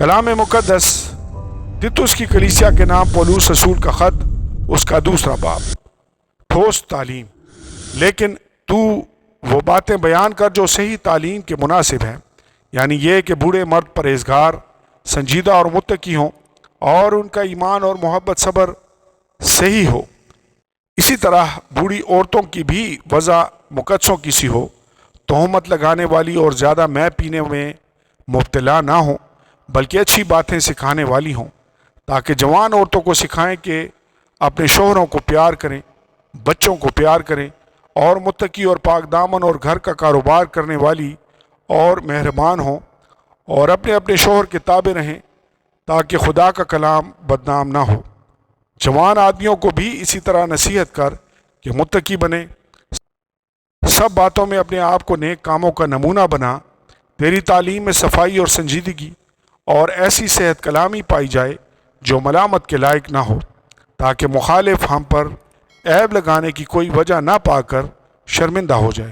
کلام مقدس تیتوس کی کلیسیا کے نام پولوس رسول کا خط، اس کا دوسرا باب۔ ٹھوس تعلیم، لیکن تو وہ باتیں بیان کر جو صحیح تعلیم کے مناسب ہیں، یعنی یہ کہ بوڑھے مرد پرہیزگار، سنجیدہ اور متقی ہوں، اور ان کا ایمان اور محبت صبر صحیح ہو۔ اسی طرح بوڑھی عورتوں کی بھی وضع مقدسوں کی سی ہو، تہمت لگانے والی اور زیادہ مے پینے میں مبتلا نہ ہوں، بلکہ اچھی باتیں سکھانے والی ہوں، تاکہ جوان عورتوں کو سکھائیں کہ اپنے شوہروں کو پیار کریں، بچوں کو پیار کریں، اور متقی اور پاک دامن اور گھر کا کاروبار کرنے والی اور مہربان ہوں، اور اپنے اپنے شوہر کے تابع رہیں، تاکہ خدا کا کلام بدنام نہ ہو۔ جوان آدمیوں کو بھی اسی طرح نصیحت کر کہ متقی بنے، سب باتوں میں اپنے آپ کو نیک کاموں کا نمونہ بنا، تیری تعلیم میں صفائی اور سنجیدگی اور ایسی صحت کلامی پائی جائے جو ملامت کے لائق نہ ہو، تاکہ مخالف ہم پر عیب لگانے کی کوئی وجہ نہ پا کر شرمندہ ہو جائے۔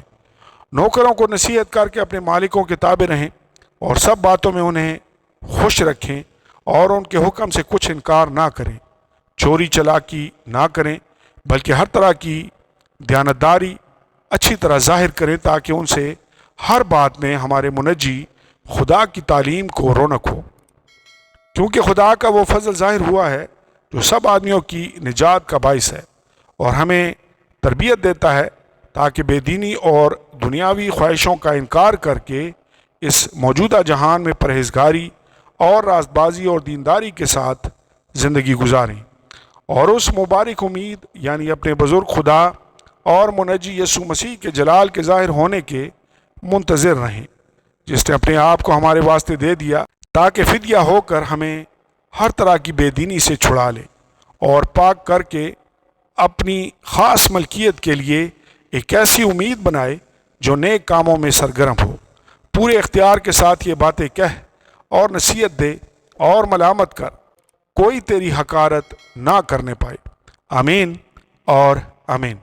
نوکروں کو نصیحت کر کے اپنے مالکوں کے تابع رہیں، اور سب باتوں میں انہیں خوش رکھیں، اور ان کے حکم سے کچھ انکار نہ کریں۔ چوری چلاکی نہ کریں، بلکہ ہر طرح کی دیانتداری اچھی طرح ظاہر کریں، تاکہ ان سے ہر بات میں ہمارے منجی خدا کی تعلیم کو رونق ہو، کیونکہ خدا کا وہ فضل ظاہر ہوا ہے جو سب آدمیوں کی نجات کا باعث ہے، اور ہمیں تربیت دیتا ہے تاکہ بے دینی اور دنیاوی خواہشوں کا انکار کر کے اس موجودہ جہان میں پرہیزگاری اور راست بازی اور دینداری کے ساتھ زندگی گزاریں، اور اس مبارک امید یعنی اپنے بزرگ خدا اور منجی یسوع مسیح کے جلال کے ظاہر ہونے کے منتظر رہیں، جس نے اپنے آپ کو ہمارے واسطے دے دیا تاکہ فدیہ ہو کر ہمیں ہر طرح کی بے دینی سے چھڑا لے، اور پاک کر کے اپنی خاص ملکیت کے لیے ایک ایسی امید بنائے جو نیک کاموں میں سرگرم ہو۔ پورے اختیار کے ساتھ یہ باتیں کہہ اور نصیحت دے اور ملامت کر، کوئی تیری حقارت نہ کرنے پائے۔ آمین اور آمین۔